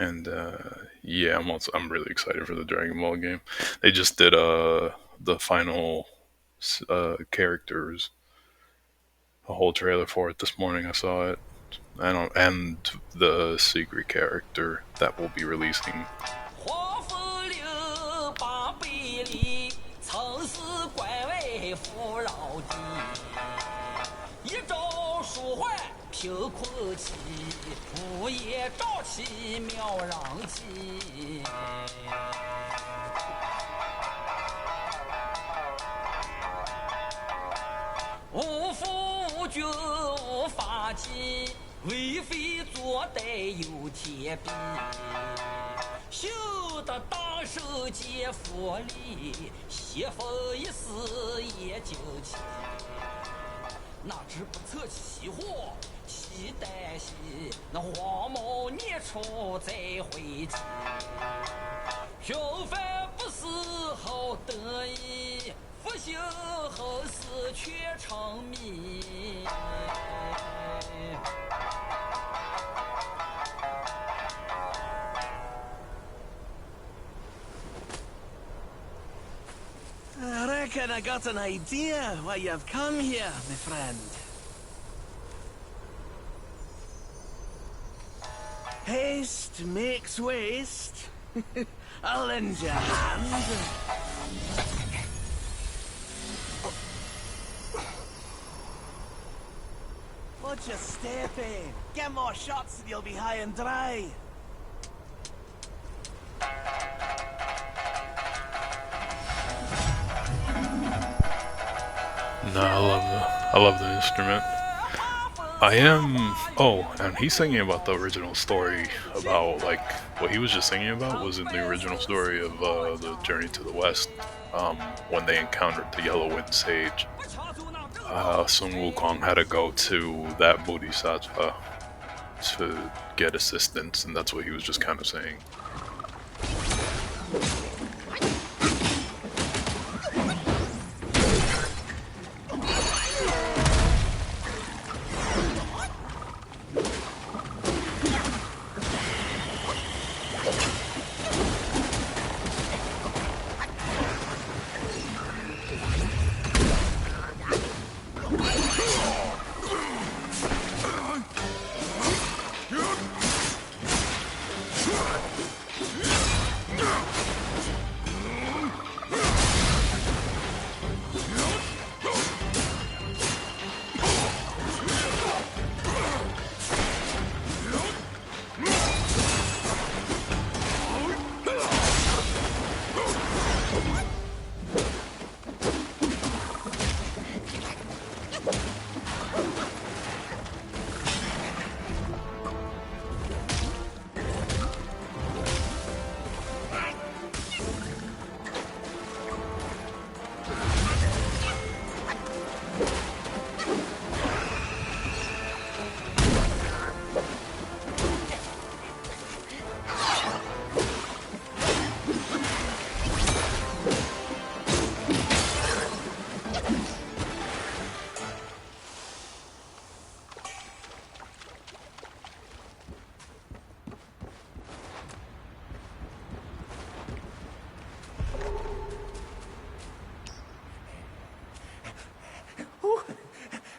And yeah, I'm really excited for the Dragon Ball game. They just did the final characters, a whole trailer for it this morning. I saw it. I don't, and the secret character that will be releasing. 花风流八百里，曾是关外富饶地。一朝舒缓凭空气，午夜朝气妙人气。无父无君无法纪，为非作歹有天比。修得大圣见佛力，西风一死也惊奇。哪知不测其祸，其旦夕，那黄毛年初再回击。平凡不是好得意，复兴后事却成谜。I reckon I got an idea why you've come here, my friend. Haste makes waste. I'll lend you a hand. Watch your step, eh? Get more shots and you'll be high and dry. No, I love the instrument. I am. Oh, and he's singing about the original story about like what he was just singing about was in the original story of the Journey to the West, when they encountered the Yellow Wind Sage. Sun Wukong had to go to that Bodhisattva to get assistance, and that's what he was just kind of saying.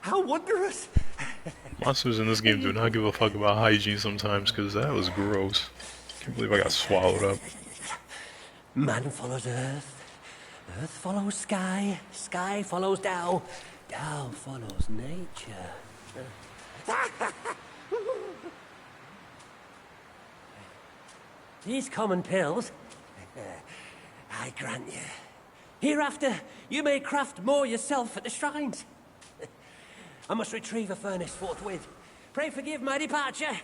How wondrous! Monsters in this game do not give a fuck about hygiene sometimes, because that was gross. Can't believe I got swallowed up. Man follows earth, earth follows sky, sky follows Tao, Tao follows nature. These common pills, I grant you. Hereafter, you may craft more yourself at the shrines. I must retrieve a furnace forthwith. Pray forgive my departure.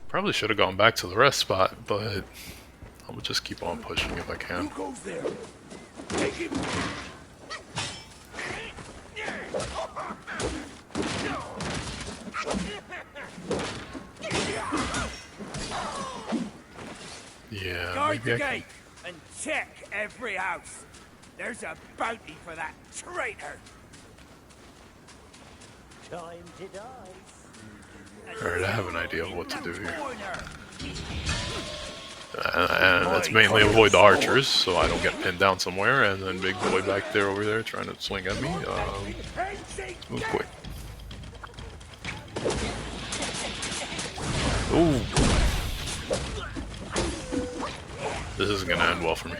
Probably should have gone back to the rest spot, but I will just keep on pushing if I can. Who goes there? Take him! Yeah, Guard maybe the I can. gate and check every house. There's a bounty for that traitor. Time to die. Alright, I have an idea of what to do here. Corner. And that's mainly avoid the archers, so I don't get pinned down somewhere, and then big boy back there over there trying to swing at me. Move quick. Ooh. This isn't gonna end well for me.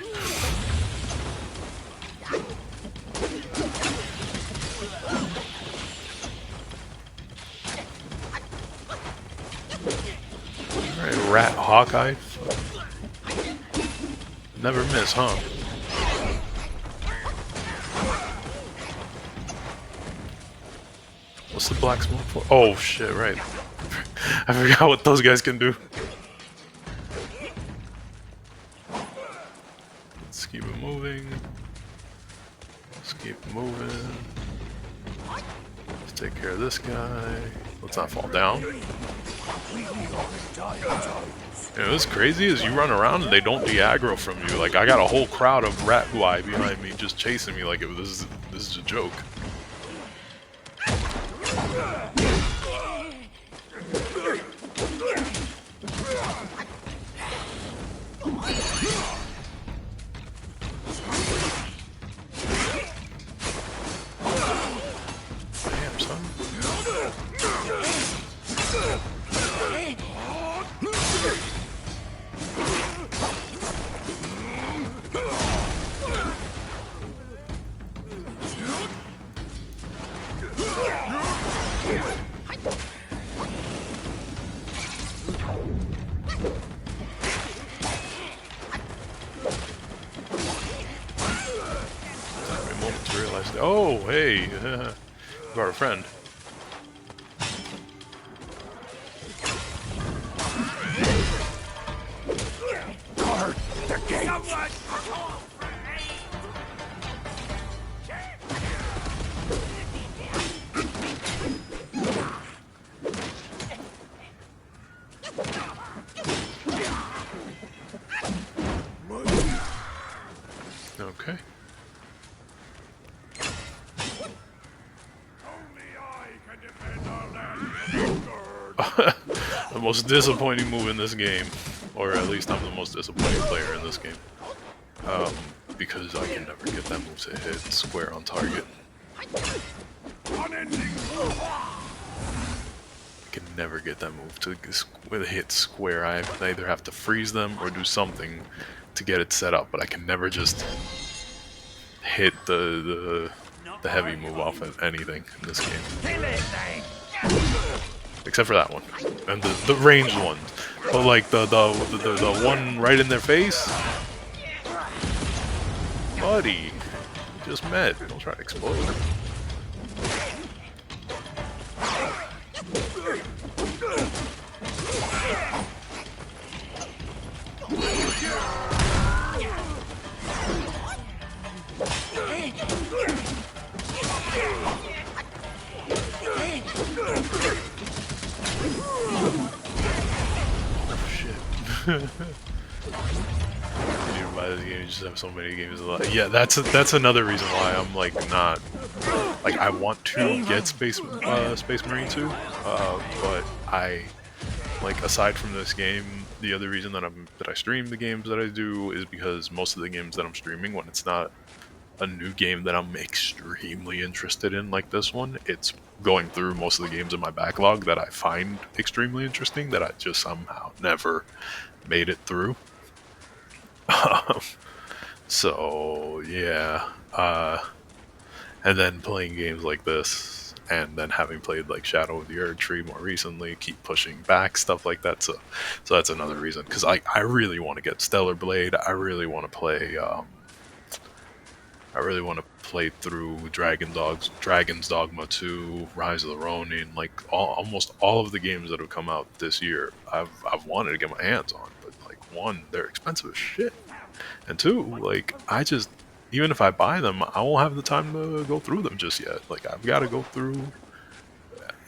Alright, Rat Hawkeye. Never miss, huh? What's the black smoke for? Oh shit, right. I forgot what those guys can do. Let's keep it moving. Let's keep moving. Let's take care of this guy. Let's not fall down. You know, what's crazy is you run around and they don't de-aggro from you. Like, I got a whole crowd of rat guai behind me just chasing me like this is a joke. Damn, son. Oh, hey, you got a friend. Guard the gate. Okay. The most disappointing move in this game, or at least I'm the most disappointing player in this game, because I can never get that move to hit square on target. I can never get that move to hit square. I either have to freeze them or do something to get it set up, but I can never just hit the heavy move off of anything in this game. Except for that one. And the ranged one. But like the one right in their face? Buddy, you just met. Don't try to explode. You buy this game, you just have so many games left. Yeah, that's another reason why I'm like not like I want to get Space Marine 2, but I like aside from this game, the other reason that I stream the games that I do is because most of the games that I'm streaming, when it's not a new game that I'm extremely interested in like this one, it's going through most of the games in my backlog that I find extremely interesting that I just somehow never made it through. So yeah, and then playing games like this, and then having played like Shadow of the Erdtree more recently, keep pushing back stuff like that. So that's another reason, because I really want to get Stellar Blade. I really want to play. I really want to play through Dragon's Dogma 2, Rise of the Ronin, like almost all of the games that have come out this year. I've wanted to get my hands on, but like one, they're expensive as shit, and two, like I just even if I buy them, I won't have the time to go through them just yet. Like I've got to go through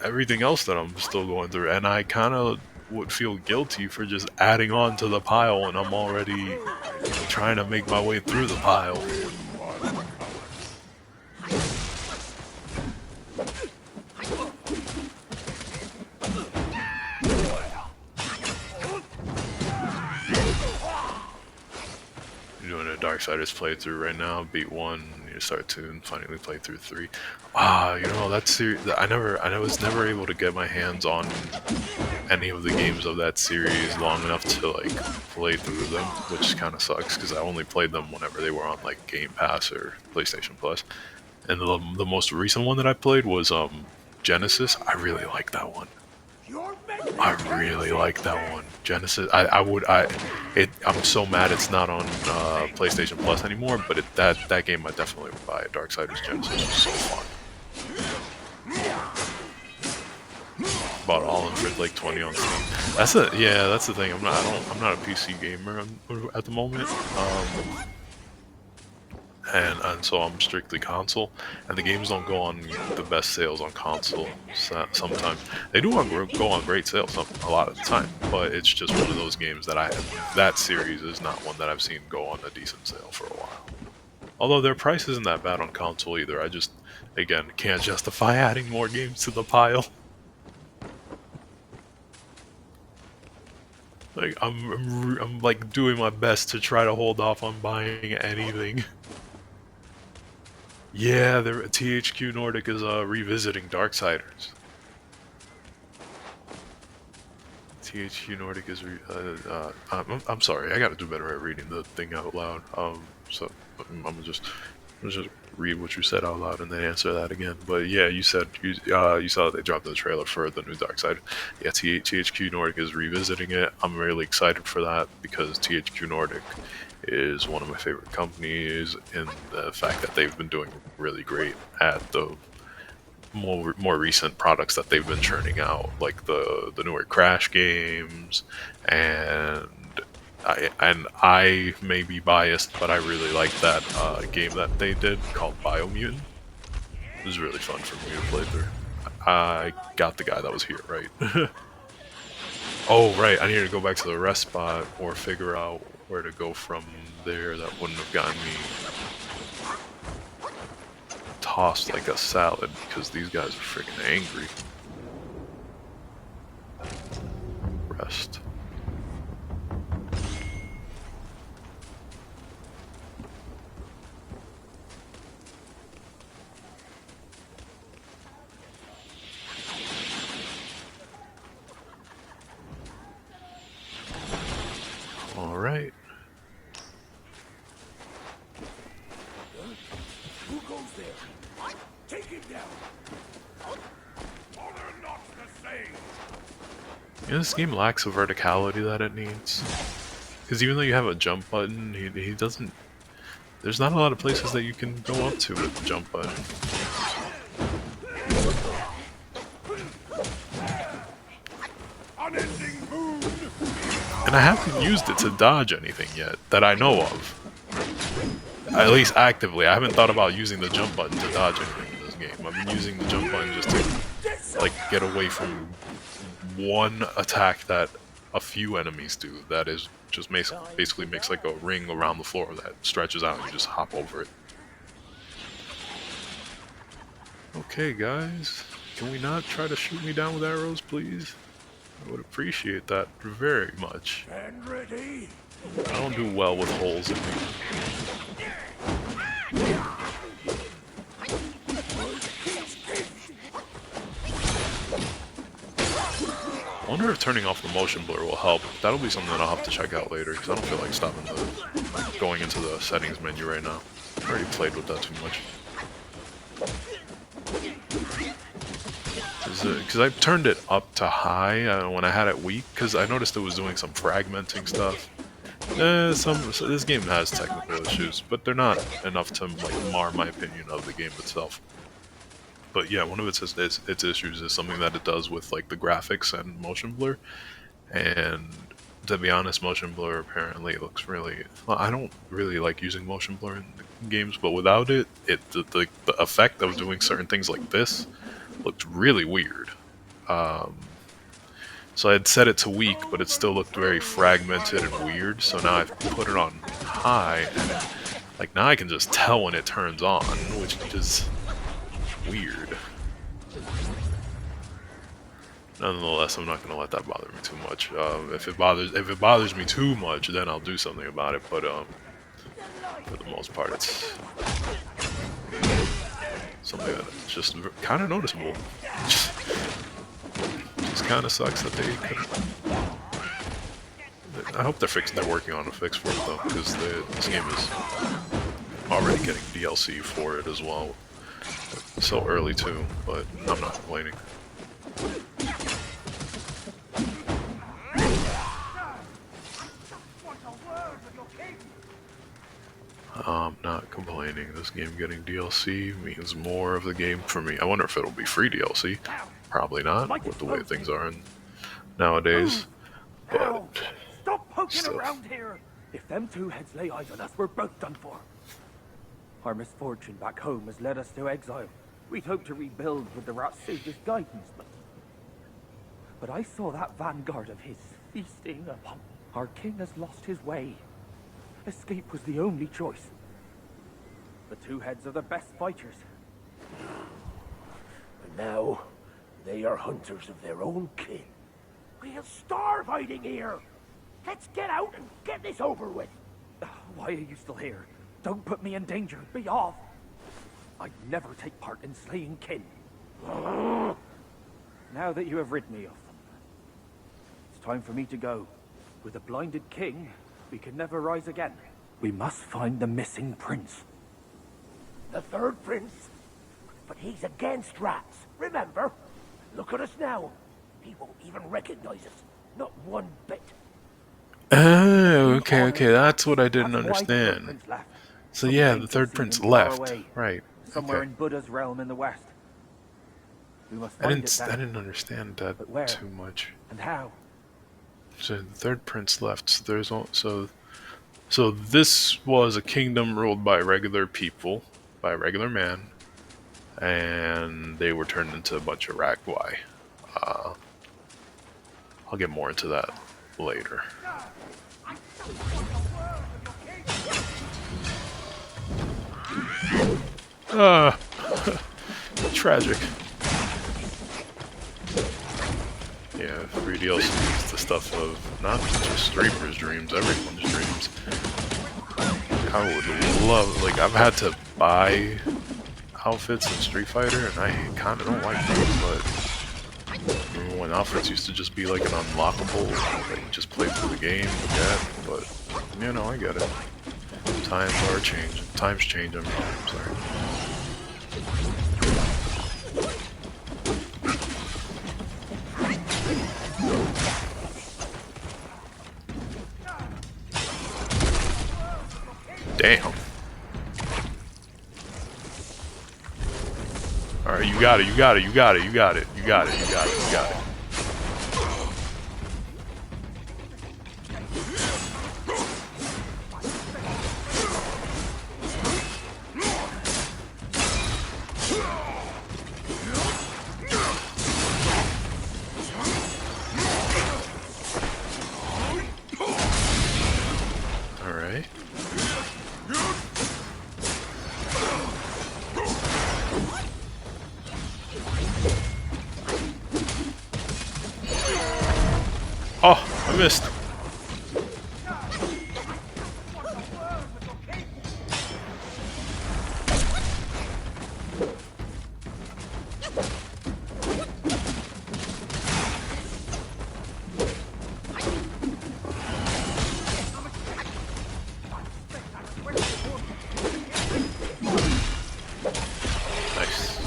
everything else that I'm still going through, and I kind of would feel guilty for just adding on to the pile, and I'm already trying to make my way through the pile. Doing a Darksiders playthrough right now. Beat 1, you start 2, and finally play through 3. You know, that series, I was never able to get my hands on any of the games of that series long enough to like play through them, which kind of sucks because I only played them whenever they were on like Game Pass or PlayStation Plus. And the most recent one that I played was Genesis. I really like that one. I really like that one. Genesis. I'm so mad it's not on PlayStation Plus anymore. But that game I definitely would buy. Darksiders Genesis was so fun. Bought all in for like 20 on Steam. That's the thing. I'm not a PC gamer at the moment. And so I'm strictly console, and the games don't go on the best sales on console. Sometimes they do go on great sales a lot of the time, but it's just one of those games that series is not one that I've seen go on a decent sale for a while. Although their price isn't that bad on console either. I just, again, can't justify adding more games to the pile. Like I'm like doing my best to try to hold off on buying anything. Yeah, THQ Nordic is revisiting Darksiders. THQ Nordic is I'm sorry, I gotta do better at reading the thing out loud. So I'm gonna just read what you said out loud and then answer that again. But yeah, you said you saw that they dropped the trailer for the new Darksiders. Yeah, THQ Nordic is revisiting it. I'm really excited for that because THQ Nordic is one of my favorite companies in the fact that they've been doing really great at the more recent products that they've been churning out, like the newer Crash games, and I may be biased, but I really like that game that they did called Biomutant. It was really fun for me to play through. I got the guy that was here, right? Oh, right, I needed to go back to the rest spot or figure out where to go from there. That wouldn't have gotten me tossed like a salad because these guys are freaking angry. Rest. All right. Who goes there? Take him down. Oh, they're not the same. You know, this game lacks the verticality that it needs. Because even though you have a jump button, he doesn't. There's not a lot of places that you can go up to with the jump button. And I haven't used it to dodge anything yet that I know of. At least actively. I haven't thought about using the jump button to dodge anything in this game. I've been using the jump button just to like get away from one attack that a few enemies do. That is just basically makes like a ring around the floor that stretches out and you just hop over it. Okay, guys. Can we not try to shoot me down with arrows, please? I would appreciate that very much. And ready. I don't do well with holes in me. I wonder if turning off the motion blur will help. That'll be something that I'll have to check out later, because I don't feel like going into the settings menu right now. I already played with that too much. Because I turned it up to high when I had it weak, because I noticed it was doing some fragmenting stuff. So this game has technical issues, but they're not enough to like mar my opinion of the game itself. But yeah, one of its issues is something that it does with like the graphics and motion blur. And to be honest, motion blur apparently looks really. Well, I don't really like using motion blur in games, but without it, the effect of doing certain things like this looked really weird. So I had set it to weak, but it still looked very fragmented and weird. So now I've put it on high, and like now I can just tell when it turns on, which is weird. Nonetheless, I'm not gonna let that bother me too much. If it bothers me too much, then I'll do something about it. But for the most part, it's something that's just kind of noticeable. Just kind of sucks that they couldn't. I hope they're working on a fix for it though, because this game is already getting DLC for it as well. So early too, but I'm not complaining. I'm not complaining. This game getting DLC means more of the game for me. I wonder if it'll be free DLC. Probably not, with the way things are nowadays. But Stop poking still. around here! If them two heads lay eyes on us, we're both done for. Our misfortune back home has led us to exile. We'd hoped to rebuild with the Rat Sage's guidance, but I saw that vanguard of his feasting upon. Our king has lost his way. Escape was the only choice. The two heads are the best fighters. And now, they are hunters of their own kin. We'll starve hiding here! Let's get out and get this over with! Why are you still here? Don't put me in danger. Be off! I'd never take part in slaying kin. Now that you have rid me of them, it's time for me to go. With a blinded king, we can never rise again. We must find the missing prince. The third prince? But he's against rats, remember? Look at us now. He won't even recognize us. Not one bit. Oh, okay, that's what I didn't That's why the third understand. prince left. So Some yeah, the ancient third seed prince in far left. away, Right. somewhere Okay. in Buddha's realm in the west. We must I find didn't it then. understand that But where? too much. And how? So the third prince left. So there's so this was a kingdom ruled by regular people, by a regular man, and they were turned into a bunch of Ragwai. I'll get more into that later. Tragic. Yeah, free DLC is the stuff of not just streamers' dreams, everyone's dreams. I would love, like, I've had to buy outfits in Street Fighter, and I kind of don't like them, but remember when outfits used to just be like an unlockable, like, just play through the game and get, but, you know, I get it. Times are changing. Times change, I'm sorry. Damn. Alright, you got it, you got it, you got it, you got it, you got it, you got it, you got it. Alright. Oh, I missed. Nice.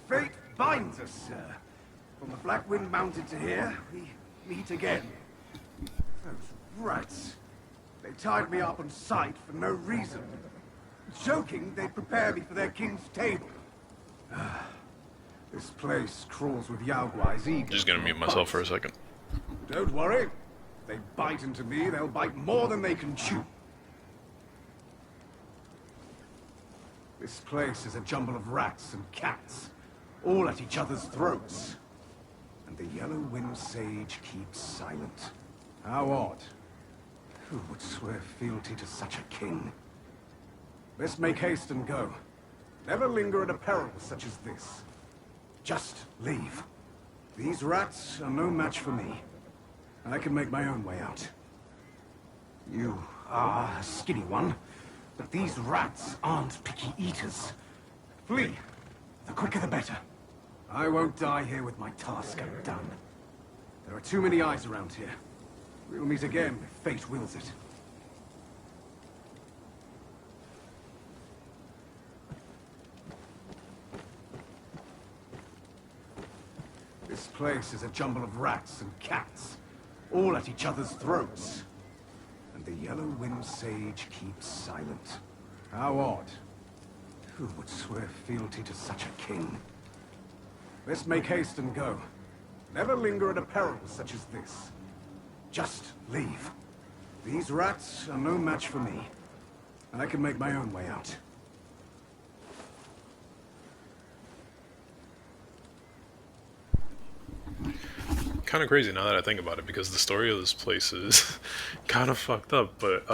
Fate binds us, sir. From the Black Wind Mountain to here, we meet again. Those rats. They tied me up on sight for no reason. Joking, they prepare me for their king's table. This place crawls with Yao Guai's ego. Just gonna mute myself for a second. Don't worry. If they bite into me, they'll bite more than they can chew. This place is a jumble of rats and cats, all at each other's throats. And the Yellow Wind Sage keeps silent. How odd. Who would swear fealty to such a king? Let's make haste and go. Never linger at a peril such as this. Just leave. These rats are no match for me. I can make my own way out. You are a skinny one, but these rats aren't picky eaters. Flee. The quicker the better. I won't die here with my task undone. There are too many eyes around here. We'll meet again if fate wills it. This place is a jumble of rats and cats, all at each other's throats. And the Yellow Wind Sage keeps silent. How odd. Who would swear fealty to such a king? Let's make haste and go. Never linger at a peril such as this. Just leave. These rats are no match for me. I can make my own way out. Kind of crazy now that I think about it, because the story of this place is kind of fucked up. But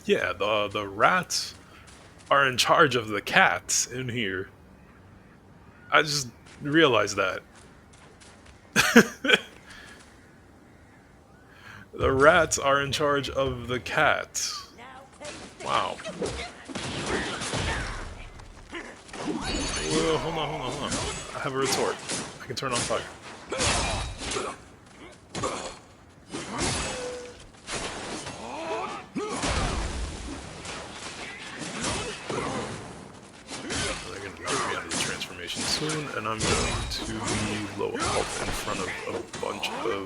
yeah, the rats are in charge of the cats in here. I just realized that. The rats are in charge of the cats. Wow. Whoa, hold on. I have a retort. I can turn on fire. They're going to knock me out of the transformation soon, and I'm going to be low health in front of a bunch of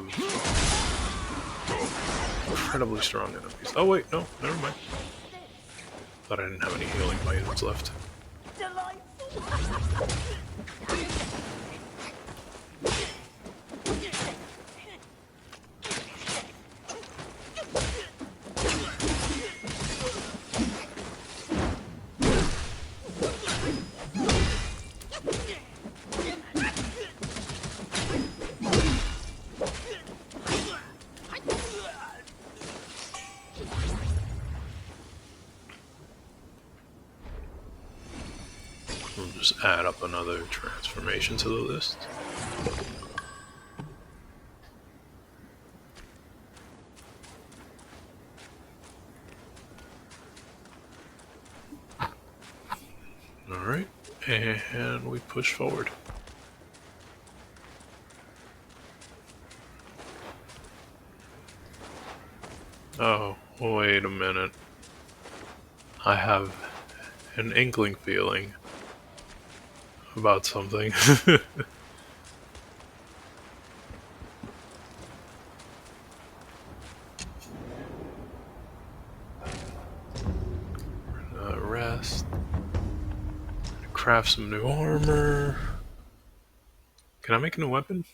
incredibly strong enemies. Oh wait, no, never mind. Thought I didn't have any healing items left. We'll just add up another transformation to the list. Alright, and we push forward. Oh, wait a minute. I have an inkling feeling about something. Rest. Craft some new armor. Can I make a new weapon?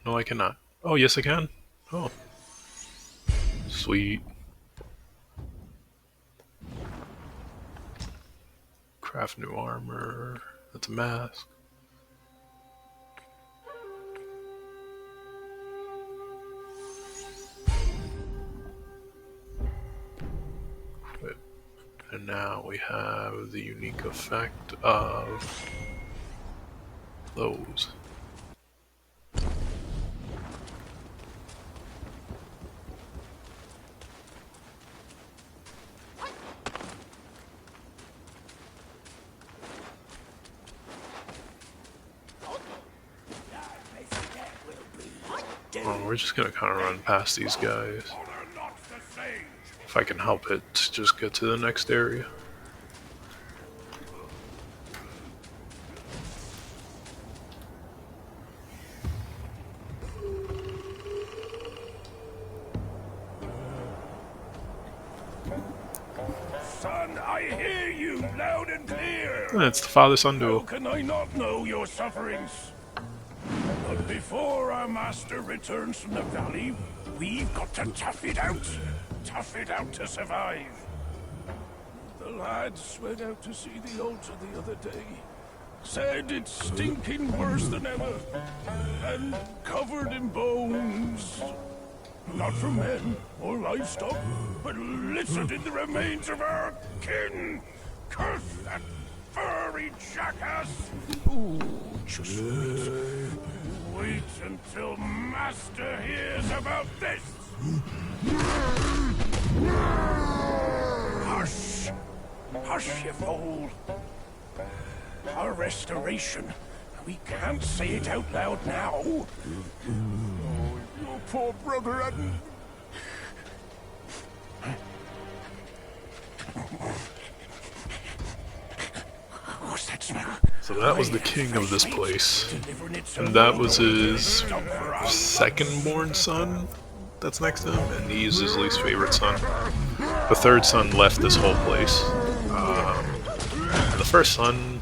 No, I cannot. Oh, yes, I can. Oh. Sweet. Craft new armor. That's a mask. Wait. And now we have the unique effect of those. Oh, we're just gonna kind of run past these guys. If I can help it, just get to the next area. son, I hear you loud and clear. It's the father-son How duo. can I not know your sufferings? But before our master returns from the valley, we've got to tough it out. Tough it out to survive. The lads went out to see the altar the other day. Said it's stinking worse than ever. And covered in bones. Not from men or livestock, but littered in the remains of our kin. Curse that furry jackass! Ooh, just wait. Wait until Master hears about this! Hush! Hush, you fool! Our restoration. We can't say it out loud now. Oh, your poor brother hadn't... What's that smell? So that was the king of this place. And that was his second-born son that's next to him, and he's his least favorite son. The third son left this whole place. And the first son,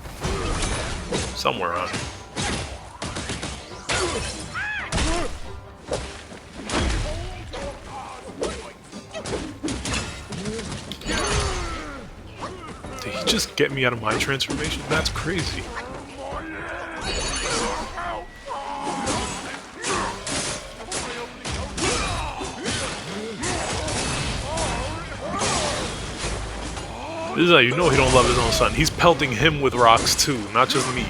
somewhere on. Did he just get me out of my transformation? That's crazy. This is how you know he don't love his own son. He's pelting him with rocks too, not just me.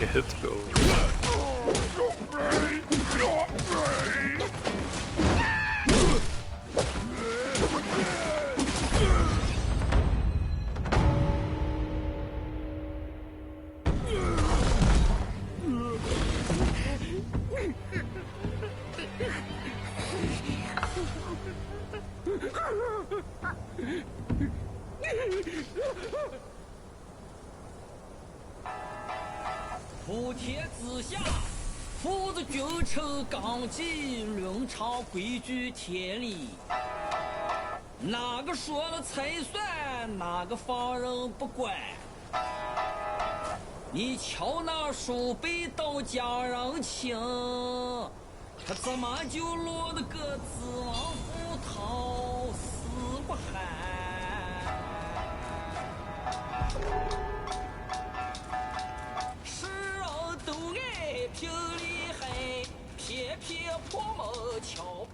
It hits go.普天之下，父子君臣纲纪，伦常规矩天理。哪个说了才算，哪个放任不管？你瞧那叔辈到家人情，他怎么就落得个子王府头，死不寒？都爱拼厉害，偏偏破门桥。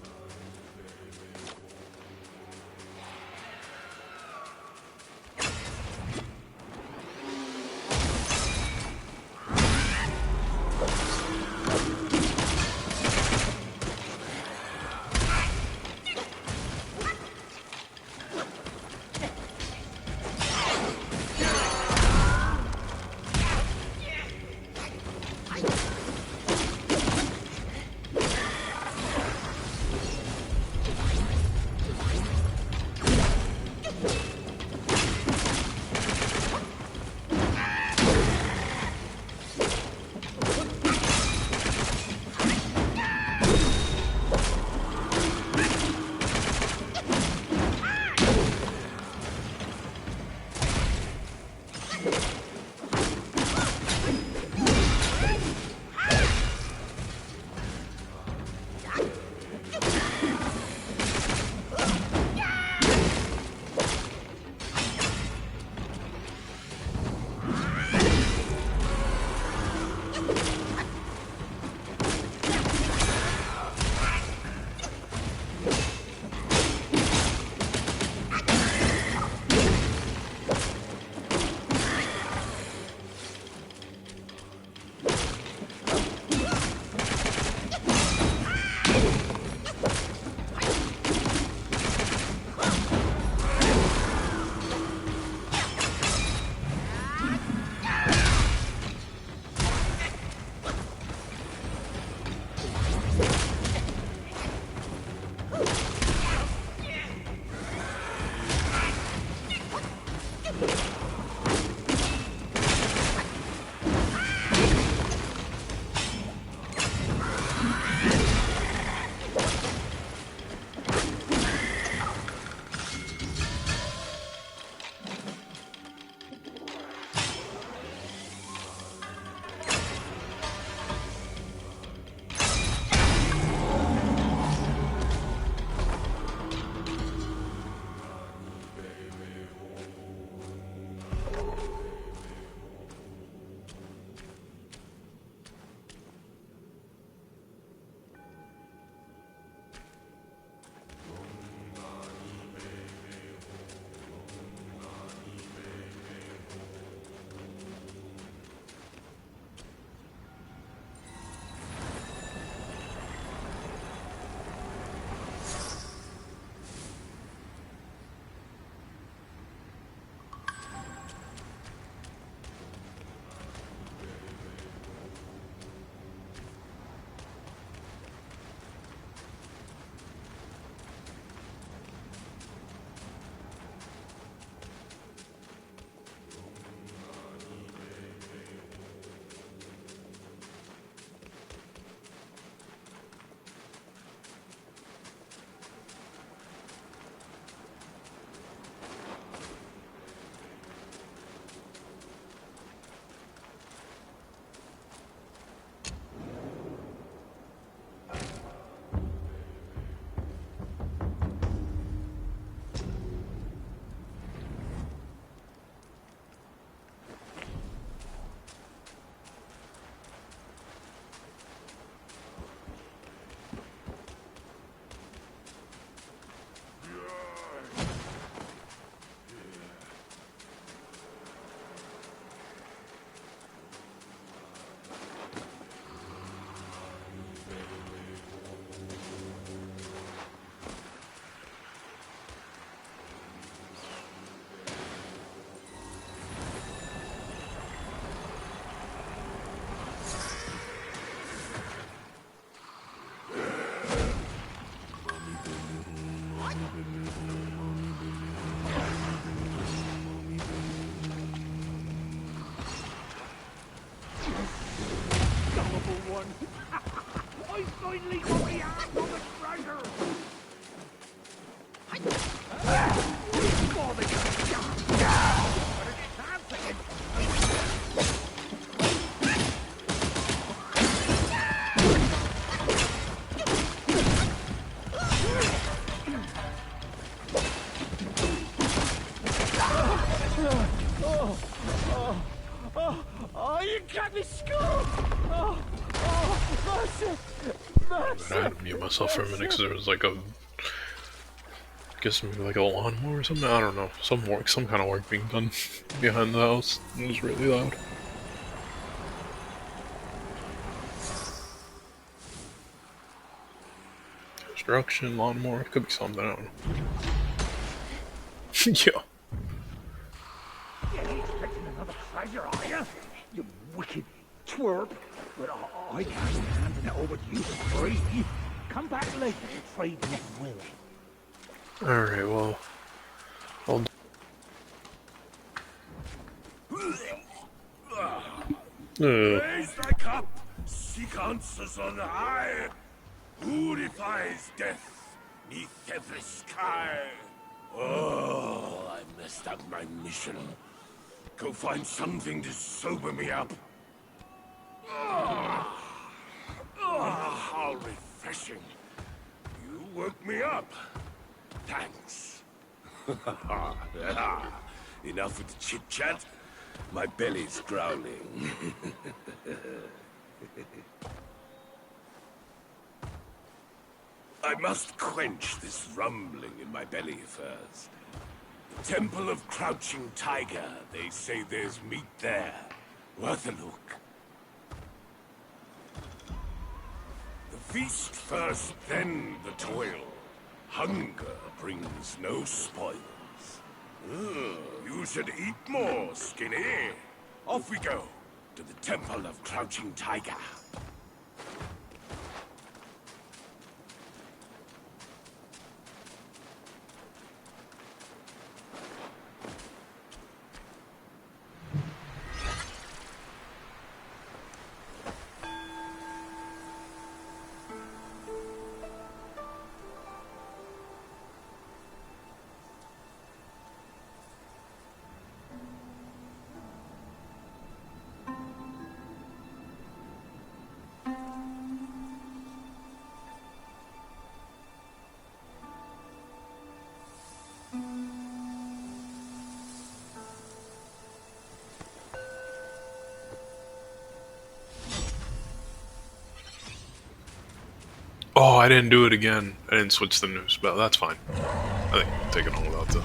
Gullible one. I finally got my hands on the treasure. Oh, you got me skull! Mercy! I had to mute myself for a minute because there was like a, I guess maybe like a lawnmower or something. I don't know. Some kind of work being done behind the house. It was really loud. Construction, lawnmower, could be something. I don't know. Yeah. You ain't expecting another treasure, are you? You wicked twerp. But I can't be handing it over to you for free. Come back later and trade with Will. Alright, well. Raise thy cup, seek answers on high. Who defies death neath every sky? Oh, I messed up my mission. Go find something to sober me up. How refreshing. You woke me up. Thanks. Enough with the chit-chat. My belly's growling. I must quench this rumbling in my belly first. The Temple of Crouching Tiger. They say there's meat there. Worth a look. The feast first, then the toil. Hunger brings no spoils. You should eat more, Skinny. Off we go to the Temple of Crouching Tiger. Oh, I didn't do it again. I didn't switch the news, but that's fine. I think I'm taking all without the.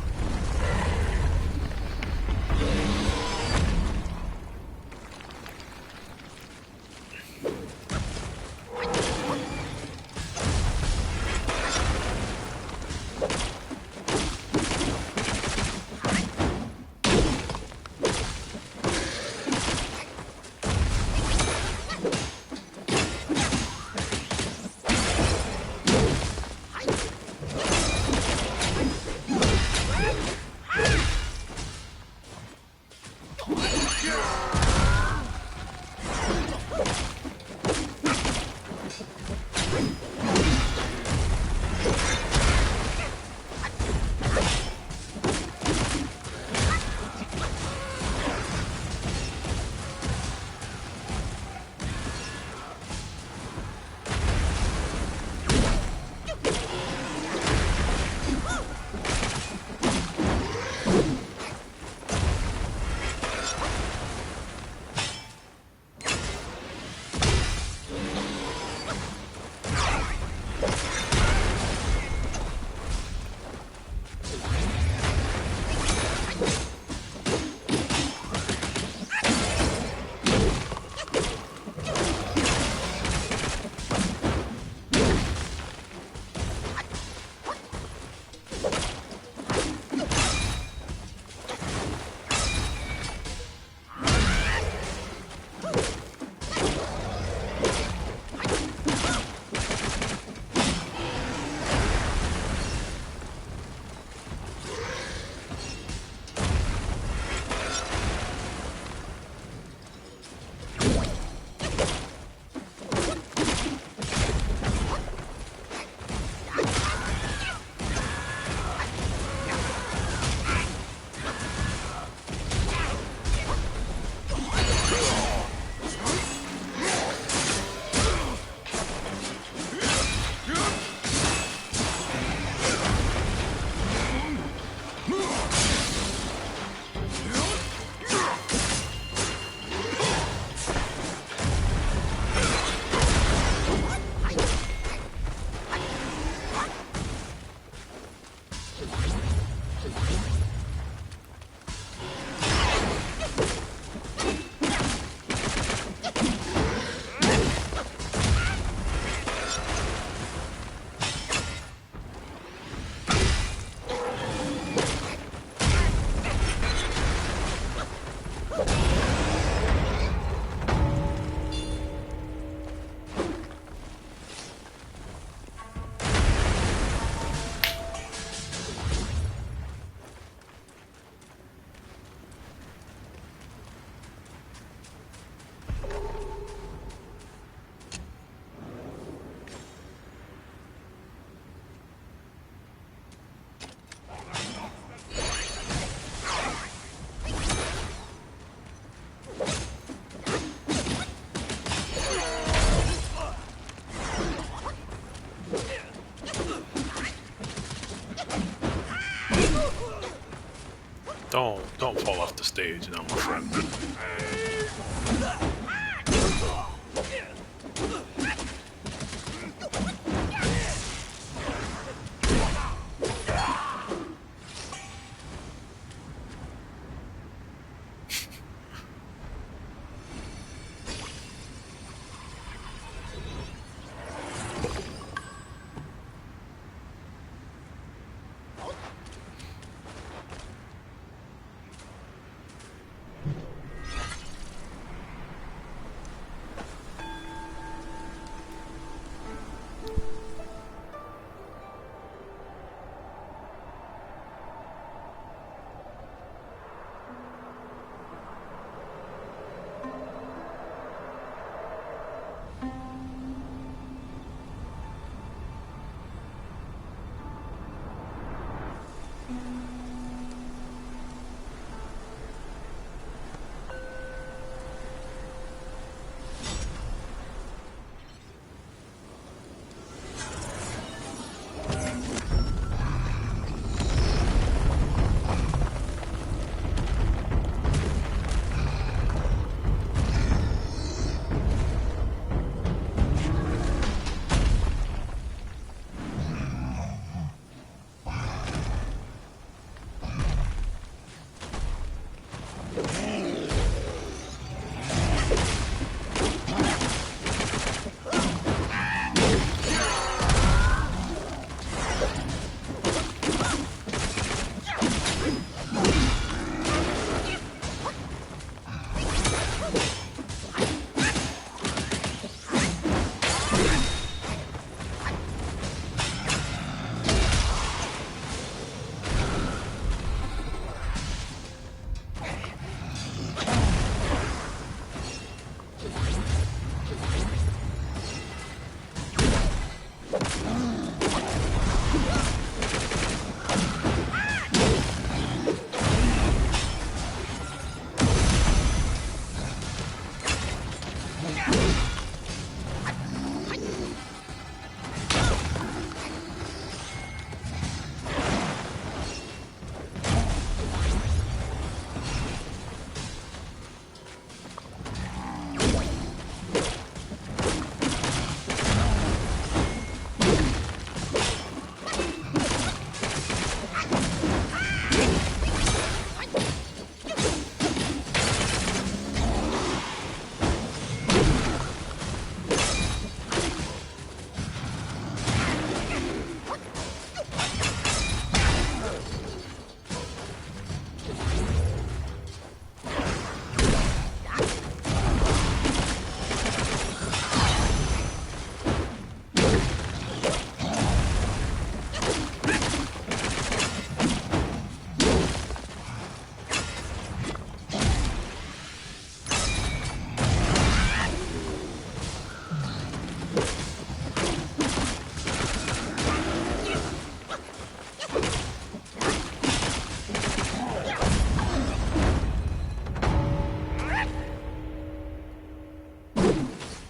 Don't fall off the stage now, my friend.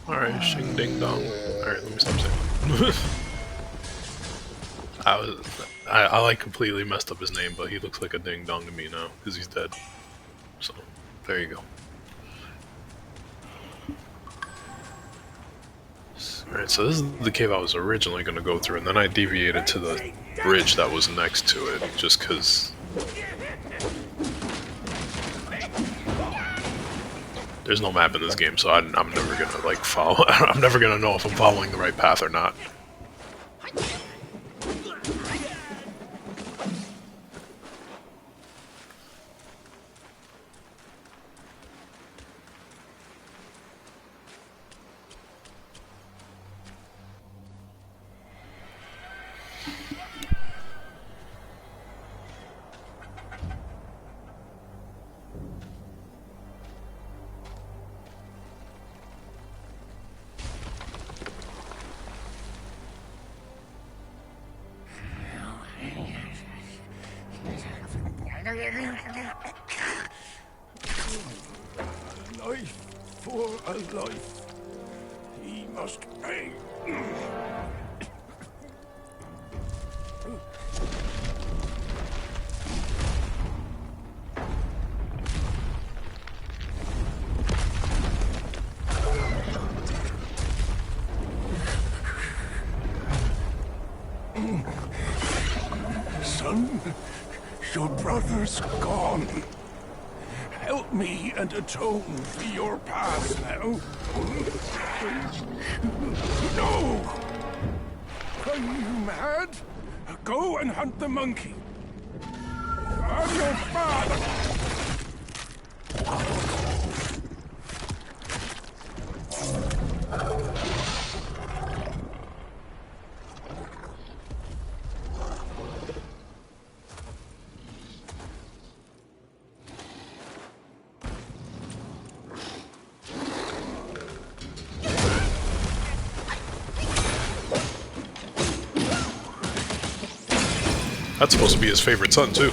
Alright, Shigandang. Alright, let me stop saying I like completely messed up his name, but he looks like a ding dong to me now, because he's dead. So, there you go. Alright, so this is the cave I was originally going to go through, and then I deviated to the bridge that was next to it, just because there's no map in this game, so I'm never gonna like follow. I'm never gonna know if I'm following the right path or not. A life for a life. He must pay. son. Your brother's gone. Help me and atone for your past now. No! Are you mad? Go and hunt the monkey. I'm your father! That's supposed to be his favorite son, too.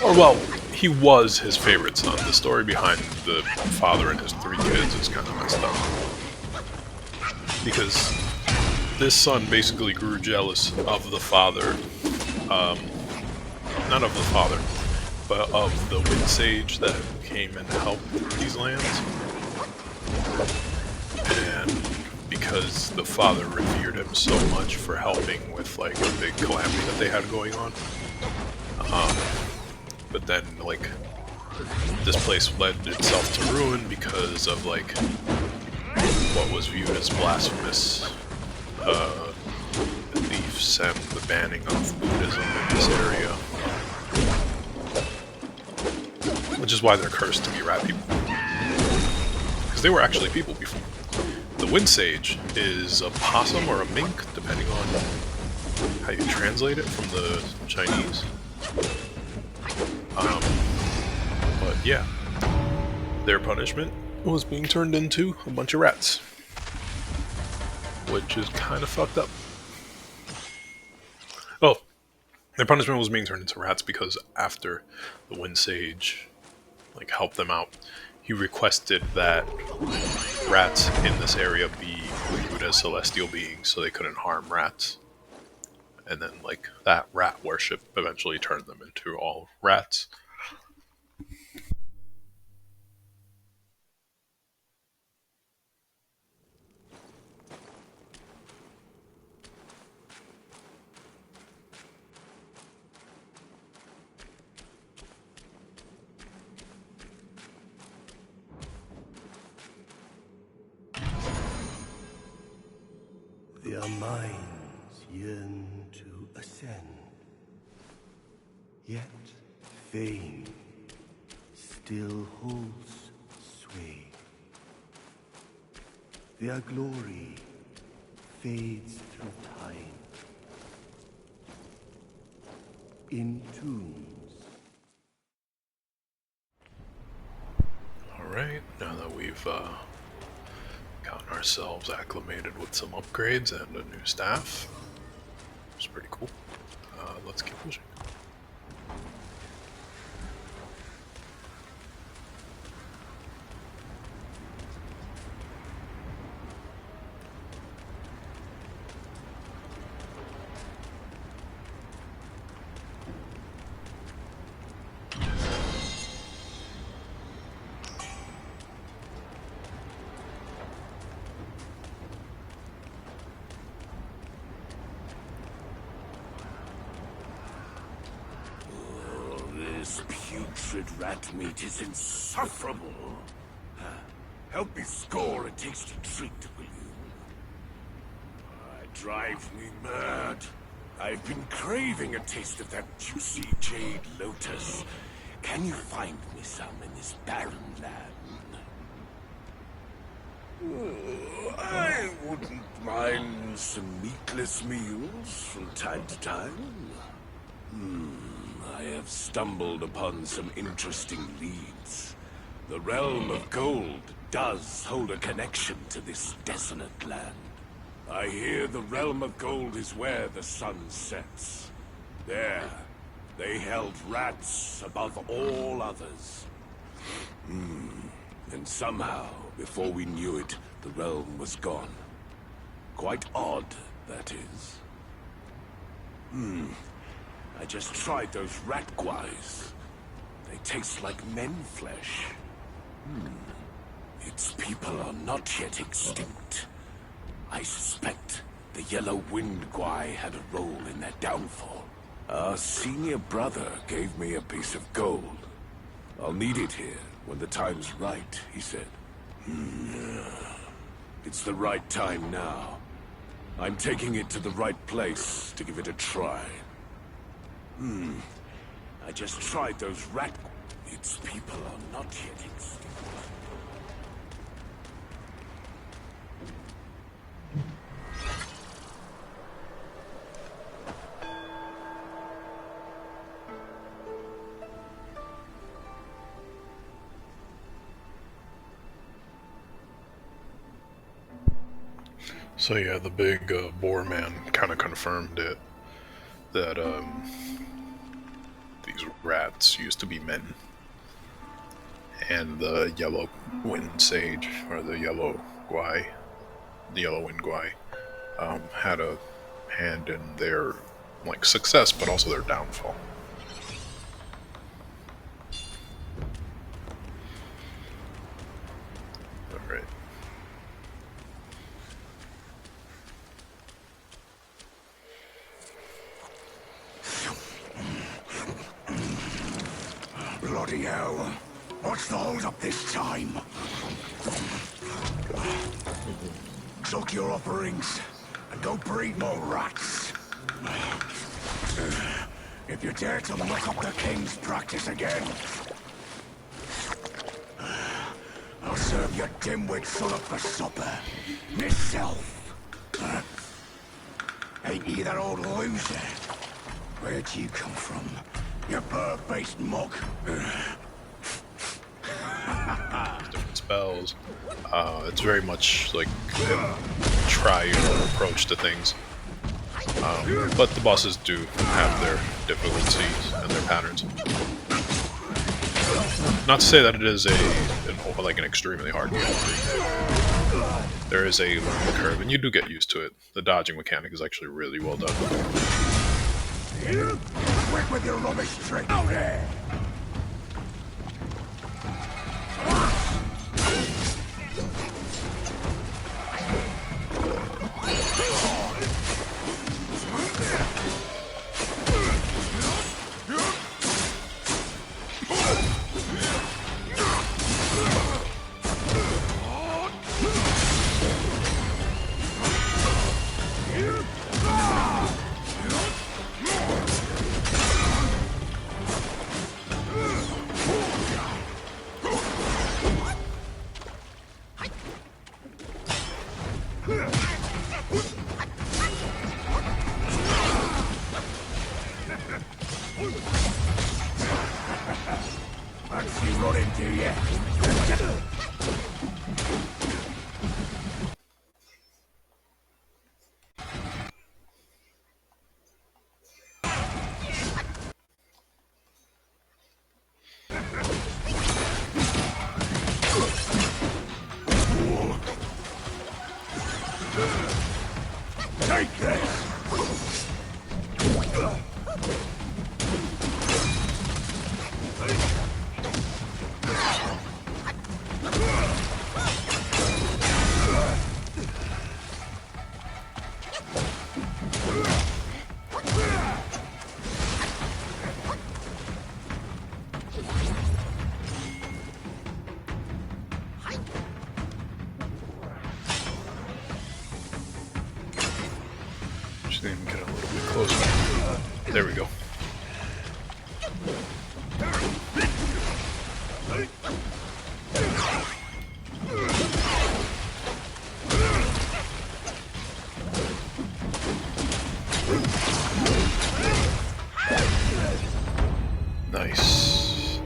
Or, well, he was his favorite son. The story behind the father and his 3 kids is kind of messed up. Because this son basically grew jealous of the father. Not of the father, but of the Wind Sage that came and helped these lands. And because the father revered him so much for helping with like a big calamity that they had going on. But then like this place led itself to ruin because of like what was viewed as blasphemous beliefs and the banning of Buddhism in this area. Which is why they're cursed to be rat people. Because they were actually people before. The Wind Sage is a possum or a mink, depending on how you translate it from the Chinese. But yeah, their punishment was being turned into a bunch of rats. Which is kind of fucked up. Oh, their punishment was being turned into rats because after the Wind Sage like helped them out, he requested that rats in this area be viewed as celestial beings so they couldn't harm rats. And then like that rat worship eventually turned them into all rats. Their minds yearn to ascend, yet fame still holds sway. Their glory fades through time in tombs. Alright, now that we've gotten ourselves acclimated with some upgrades and a new staff, which is pretty cool, let's keep pushing. This putrid rat meat is insufferable. Help me score a tasty treat, will you? It drives me mad. I've been craving a taste of that juicy jade lotus. Can you find me some in this barren land? I wouldn't mind some meatless meals from time to time. I have stumbled upon some interesting leads. The realm of gold does hold a connection to this desolate land. I hear the realm of gold is where the sun sets. There, they held rats above all others. And somehow, before we knew it, the realm was gone. Quite odd, that is. I just tried those rat guys. They taste like men flesh. Its people are not yet extinct. I suspect the Yellow Wind Guai had a role in their downfall. Our senior brother gave me a piece of gold. I'll need it here when the time's right, he said. It's the right time now. I'm taking it to the right place to give it a try. I just tried those rat... Its people are not yet extinct. So yeah, the big boar man kind of confirmed it, that these rats used to be men, and the Yellow Wind Sage, or the Yellow Guai, the Yellow Wind Guai, had a hand in their like success, but also their downfall. All right. Bloody hell. What's the hold up this time? Suck your offerings and go breed more rats. If you dare to muck up the king's practice again, I'll serve your dimwit son up for supper. Myself. Ain't you that old loser? Where'd you come from? You bird-faced mug. Different spells. It's very much like a try-your approach to things. But the bosses do have their difficulties and their patterns. Not to say that it is an extremely hard game. There is a learning curve, and you do get used to it. The dodging mechanic is actually really well done. Quick with your rubbish trick out there! Fancy running, do ya? Take this! Just need to get a little bit closer. There we go. Nice.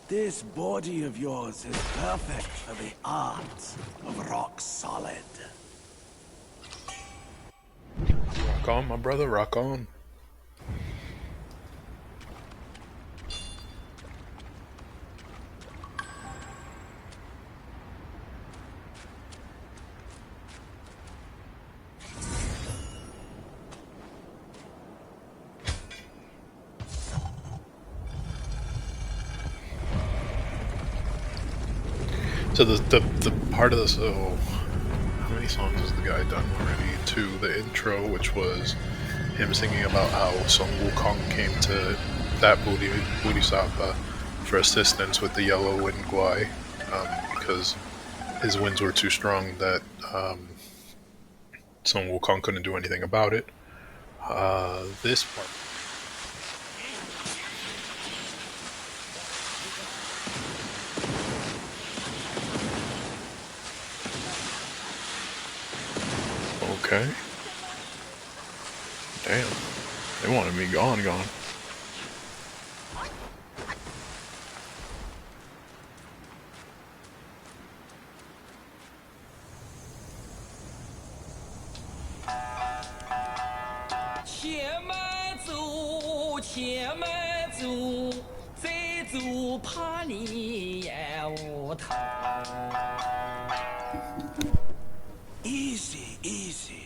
This body of yours is perfect for the art of rock solid. Rock on, my brother, rock on. So the part of this, oh, how many songs has the guy done already? To the intro, which was him singing about how Sun Wukong came to that Bodhisattva for assistance with the yellow wind Guai, because his winds were too strong that Sun Wukong couldn't do anything about it. This part. Okay. Damn. They wanted me gone. Easy, easy.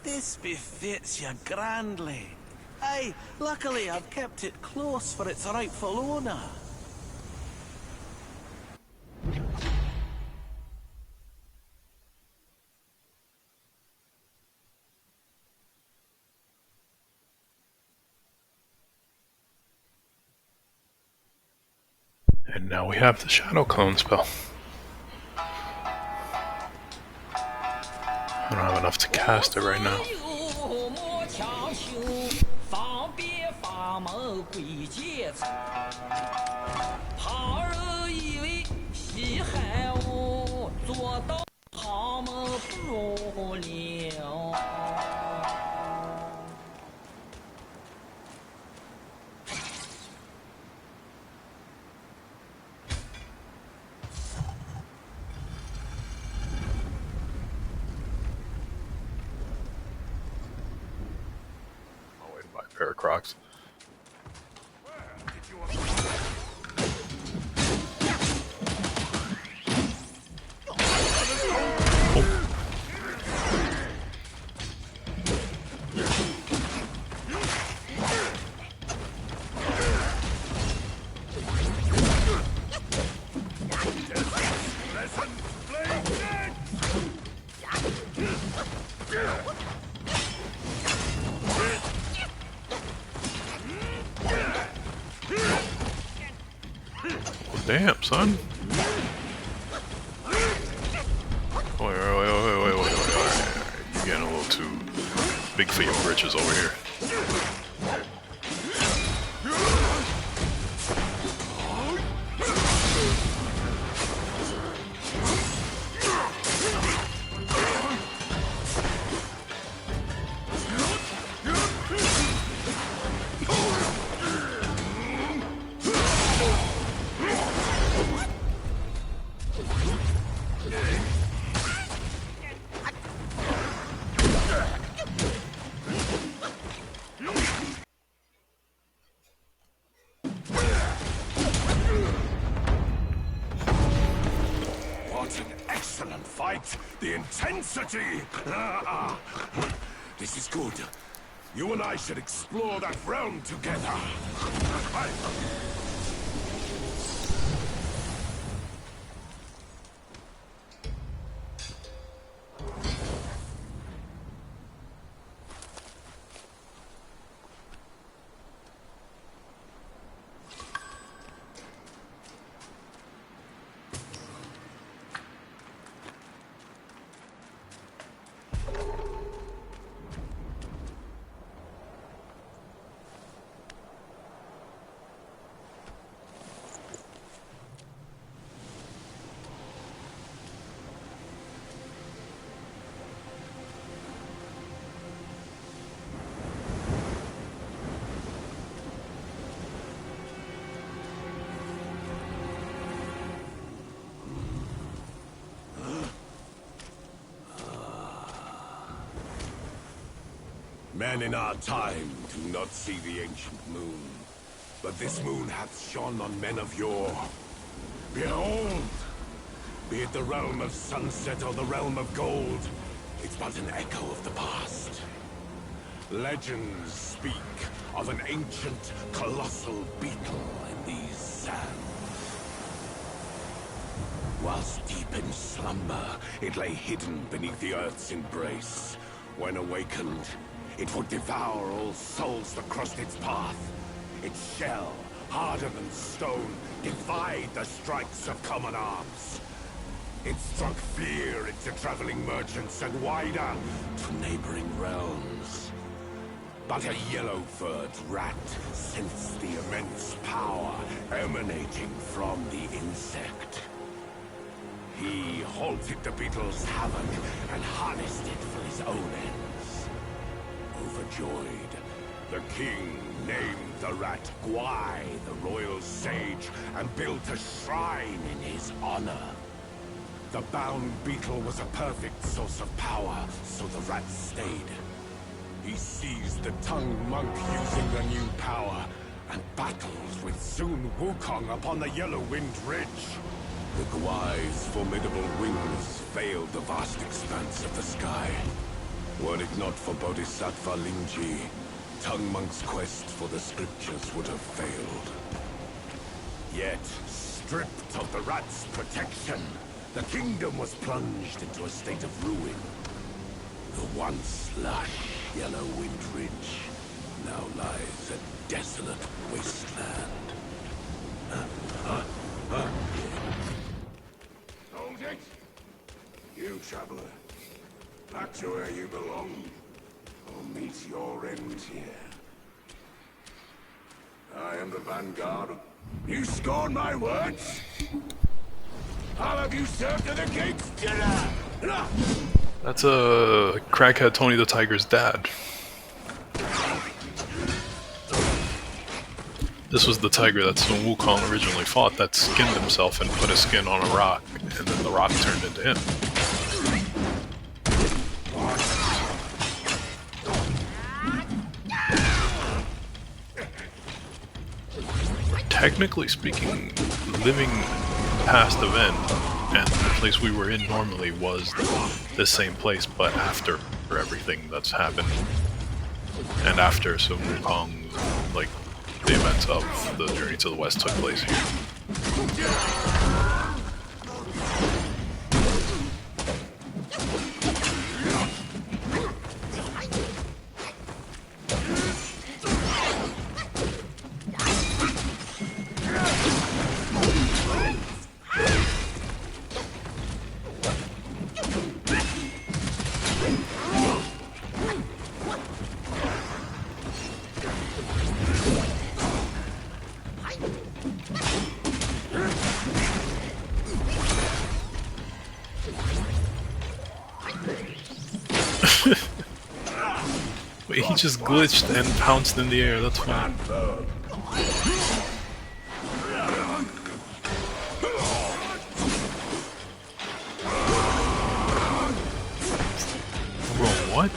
This befits you grandly. Aye, luckily I've kept it close for its rightful owner. And now we have the Shadow Clone spell. I don't have enough to cast it right now. Pair of Crocs. Damn, son. Wait. You're getting a little too big for your britches over here. The intensity! This is good. You and I should explore that realm together. Men in our time do not see the ancient moon, but this moon hath shone on men of yore. Behold! Be it the realm of sunset or the realm of gold, it's but an echo of the past. Legends speak of an ancient, colossal beetle in these sands. Whilst deep in slumber, it lay hidden beneath the earth's embrace. When awakened, it would devour all souls that crossed its path. Its shell, harder than stone, defied the strikes of common arms. It struck fear into traveling merchants and wider to neighboring realms. But a yellow-furred rat sensed the immense power emanating from the insect. He halted the beetle's havoc and harnessed it for his own ends. Overjoyed, the king named the rat Guai, the royal sage, and built a shrine in his honor. The bound beetle was a perfect source of power, so the rat stayed. He seized the tongue monk using the new power, and battled with Sun-Wukong upon the Yellow Wind Ridge. The Guai's formidable wings veiled the vast expanse of the sky. Were it not for Bodhisattva Lingji, Tongue Monk's quest for the scriptures would have failed. Yet, stripped of the rat's protection, the kingdom was plunged into a state of ruin. The once lush Yellow Wind Ridge now lies a desolate wasteland. Hold it! You, traveler. Back to where you belong. Or meet your end here. I am the Vanguard. You scorn my words? I'll have you served to the king's dinner! That's a crackhead Tony the Tiger's dad. This was the tiger that Sun Wukong originally fought that skinned himself and put his skin on a rock, and then the rock turned into him. Technically speaking, living past event and the place we were in normally was the same place, but after everything that's happened, and after Sun Wukong, like, the events of the Journey to the West took place here. Wait, he just glitched and pounced in the air, that's fine. Bro, what?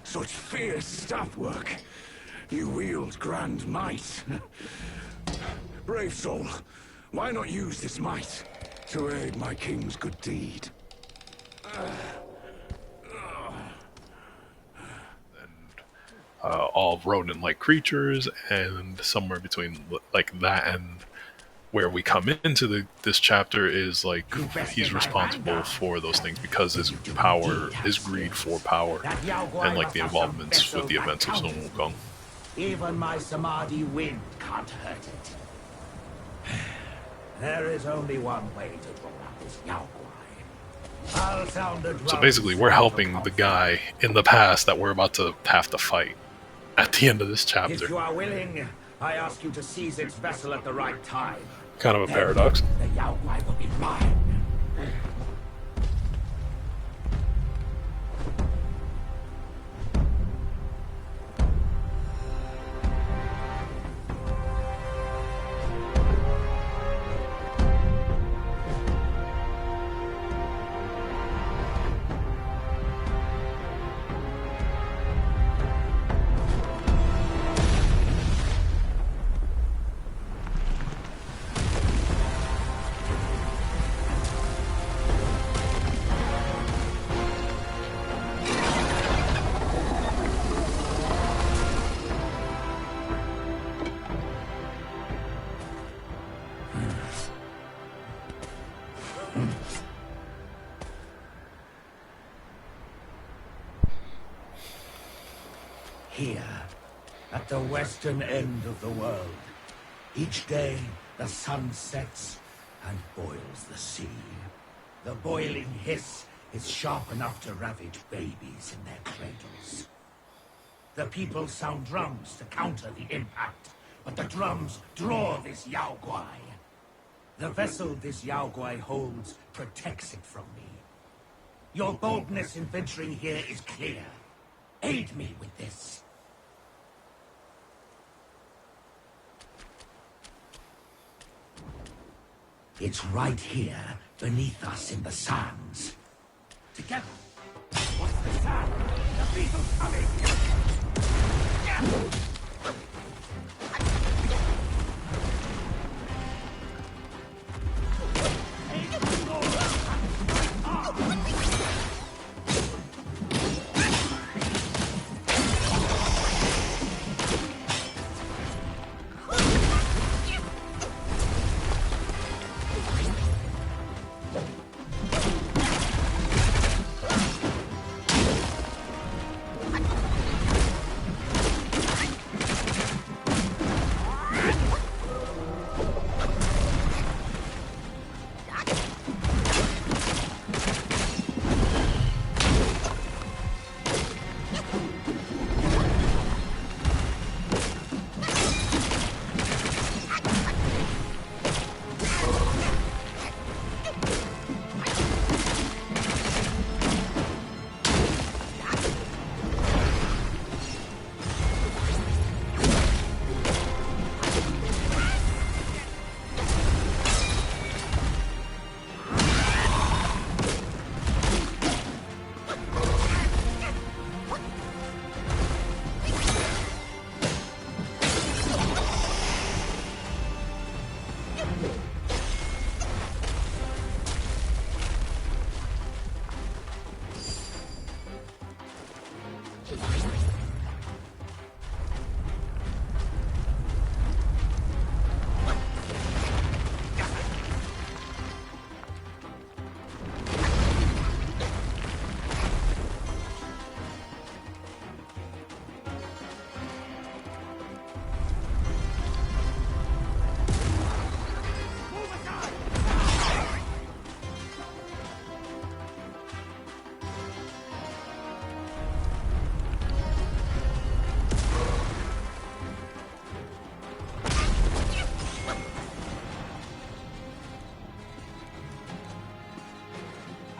Such fierce staff work. You wield grand might. Brave soul, why not use this might to aid my king's good deed? All rodent-like creatures, and somewhere between like that and where we come into this chapter is like he's responsible for those things because his power, his greed for power, and like the involvements with the events of Sun Wukong. Even my Samadhi wind can't hurt it. There is only one way to draw out this Yao Guai. I'll sound the drum. So basically, we're helping the guy in the past that we're about to have to fight at the end of this chapter. If you are willing, I ask you to seize its vessel at the right time. Kind of a paradox. The Yao Guai will be mine. here, at the western end of the world. Each day, the sun sets and boils the sea. The boiling hiss is sharp enough to ravage babies in their cradles. The people sound drums to counter the impact, but the drums draw this Yao Guai. The vessel this Yao Guai holds protects it from me. Your boldness in venturing here is clear. Aid me with this. It's right here, beneath us in the sands. Together. What's the sound? The beetle's coming!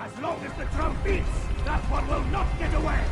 As long as the drum beats, that one will not get away!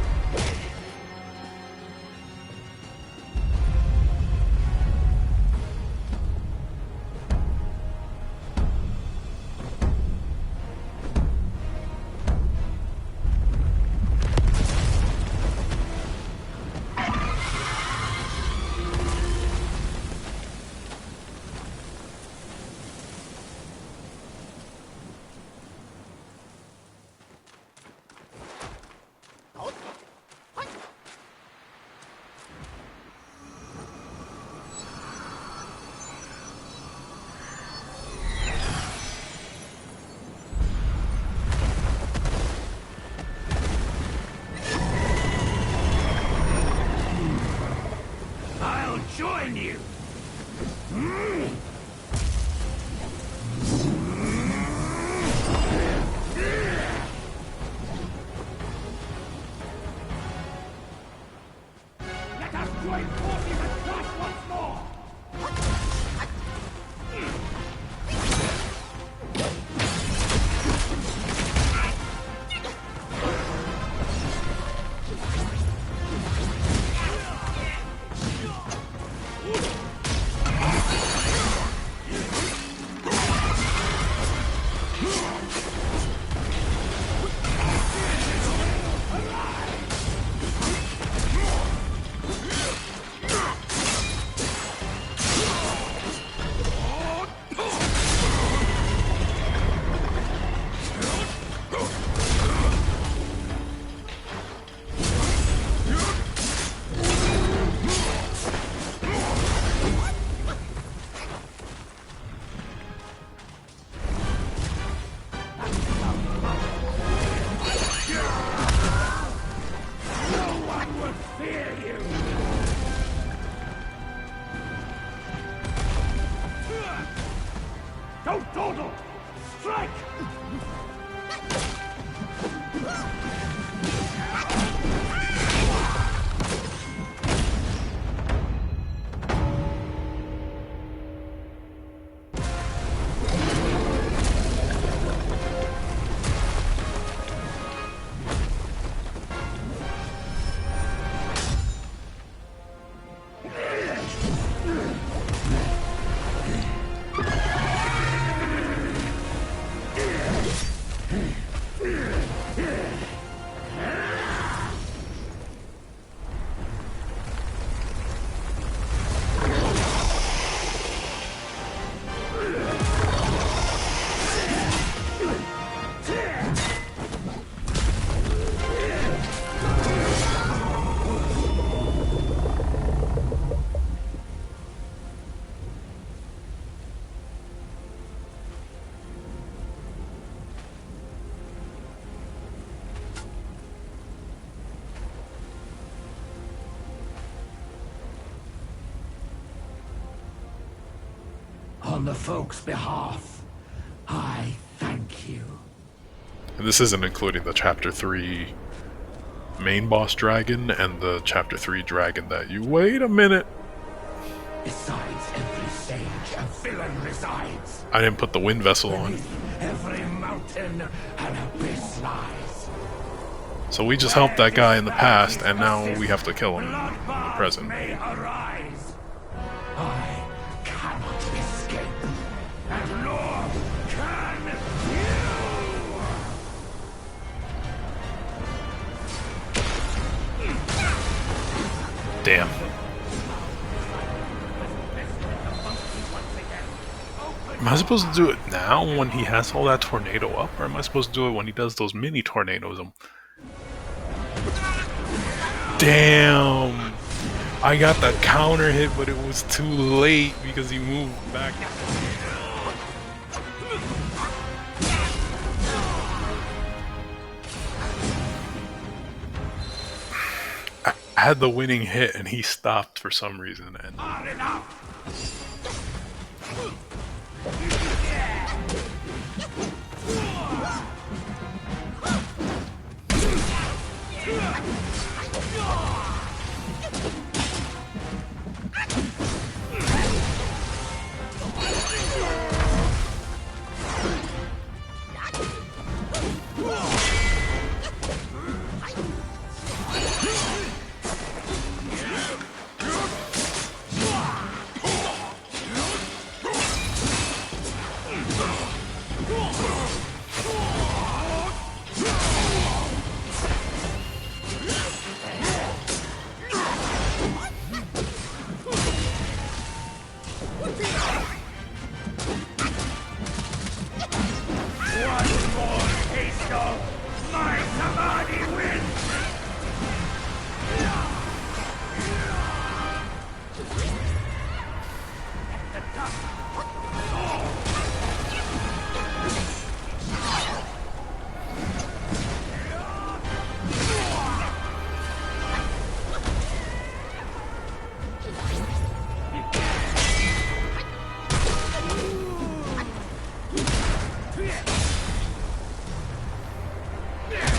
Strike! On the folks' behalf, I thank you. And this isn't including the Chapter 3 main boss dragon and the Chapter 3 dragon that you... Wait a minute! Besides every sage, a villain resides. I didn't put the wind vessel on. Beneath every mountain, an abyss lies. So we just helped that guy in the past, and now we have to kill him in the present. May arise. I cannot escape, and nor can you. Damn. Am I supposed to do it now when he has all that tornado up, or am I supposed to do it when he does those mini tornadoes? Damn! I got that counter hit, but it was too late because he moved back. I had the winning hit and he stopped for some reason. And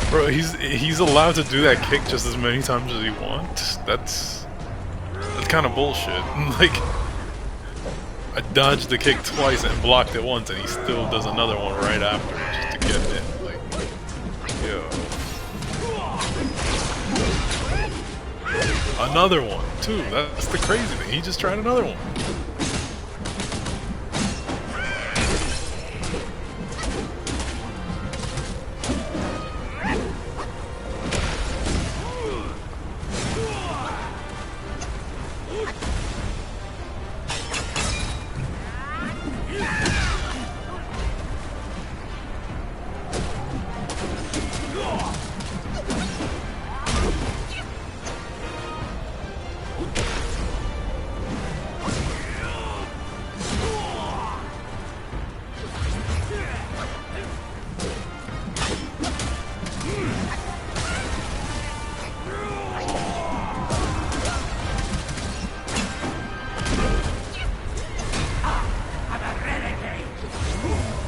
bro, he's allowed to do that kick just as many times as he wants. That's kind of bullshit. Like, I dodged the kick twice and blocked it once, and he still does another one right after just to get it. Like, yo, another one too. That's the crazy thing. He just tried another one.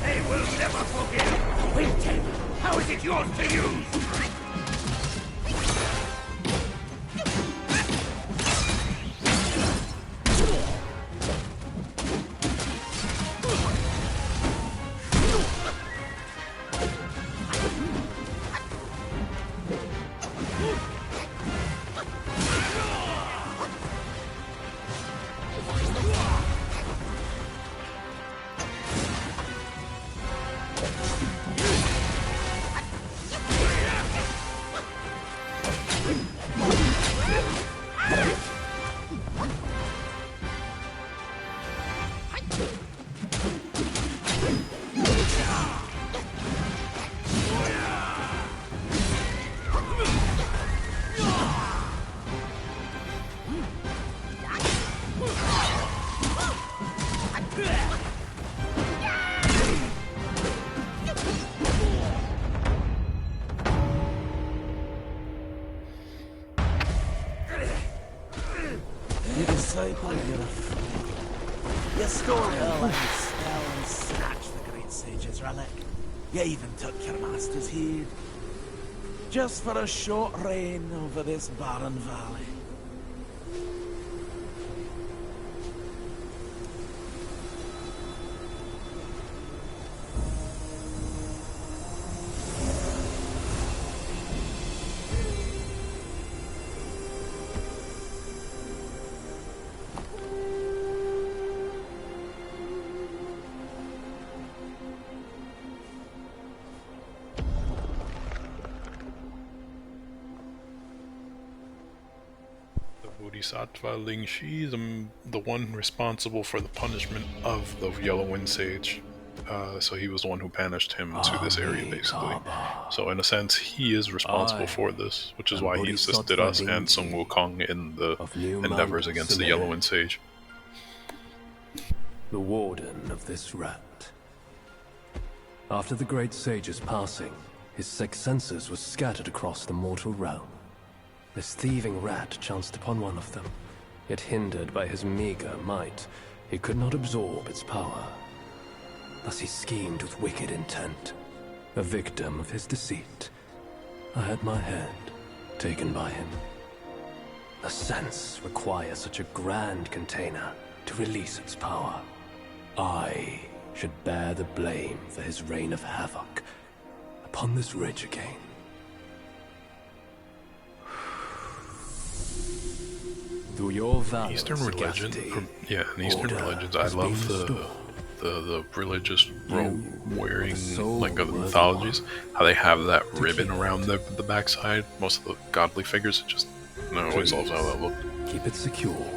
They will never forgive! Wait, then, how is it yours to use? You stole Erlang's spell and snatched the Great Sage's relic. You even took your master's heed. Just for a short reign over this barren valley. Bodhisattva Ling Shi, the one responsible for the punishment of the Yellow Wind Sage. So he was the one who banished him to this area, basically. So in a sense, he is responsible for this, which is why he assisted us and Sun Wukong in the endeavors against the Yellow Wind Sage. The warden of this rat. After the Great Sage's passing, his sixth senses were scattered across the mortal realm. This thieving rat chanced upon one of them, yet hindered by his meager might, he could not absorb its power. Thus he schemed with wicked intent. A victim of his deceit, I had my head taken by him. The sense requires such a grand container to release its power. I should bear the blame for his reign of havoc upon this ridge again. Through your valor, Eastern religion, Skafti, in Eastern order religions, I has love been the religious robe wearing, soul like of the worth mythologies, how they have that to ribbon keep around the backside. Most of the godly figures, I always love how that looked. Keep it secure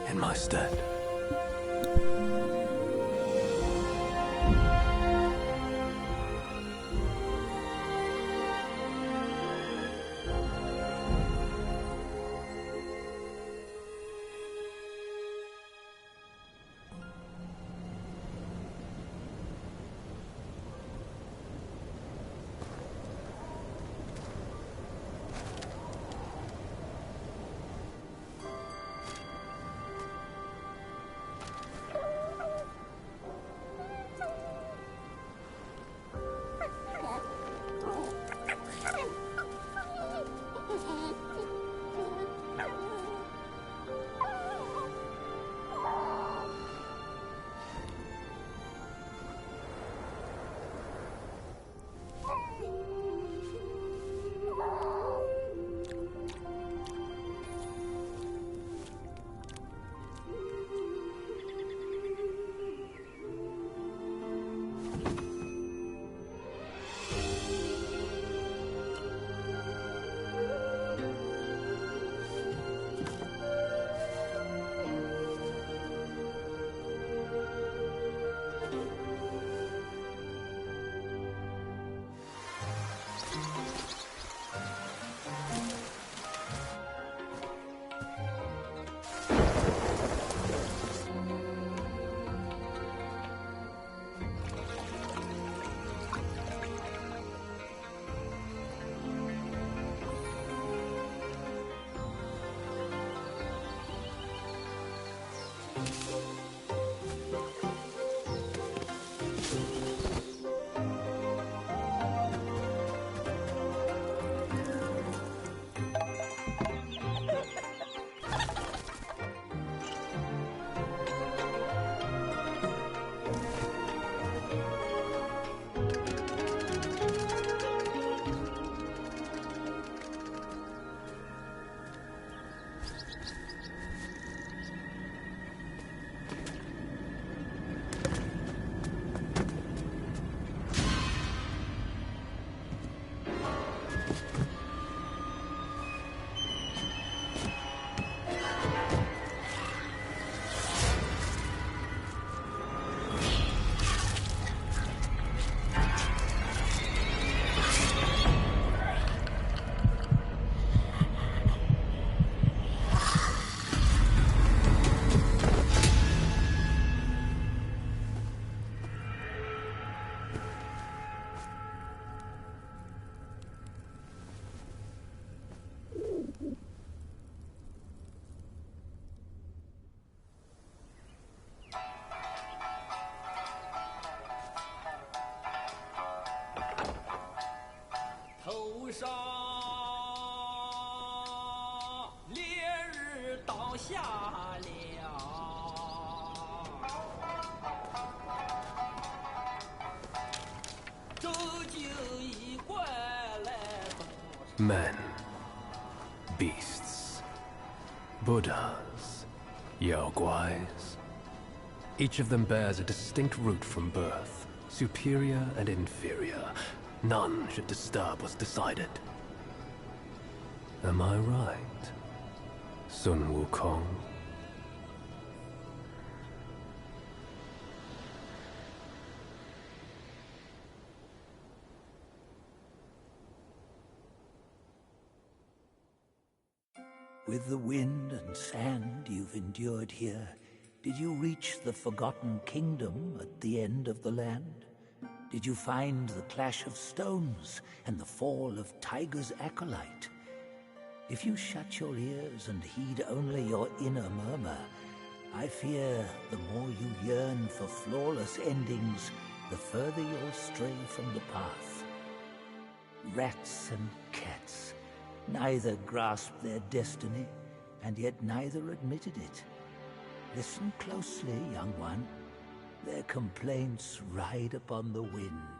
in my stead. 头上，烈日倒下了。周就一怪来东山。 Men, beasts, Buddhas, Yaoguais. Each of them bears a distinct root from birth, superior and inferior. None should disturb what's decided. Am I right, Sun-Wukong? With the wind and sand you've endured here, did you reach the Forgotten Kingdom at the end of the land? Did you find the clash of stones and the fall of Tiger's acolyte? If you shut your ears and heed only your inner murmur, I fear the more you yearn for flawless endings, the further you'll stray from the path. Rats and cats, neither grasped their destiny, and yet neither admitted it. Listen closely, young one. Their complaints ride upon the wind.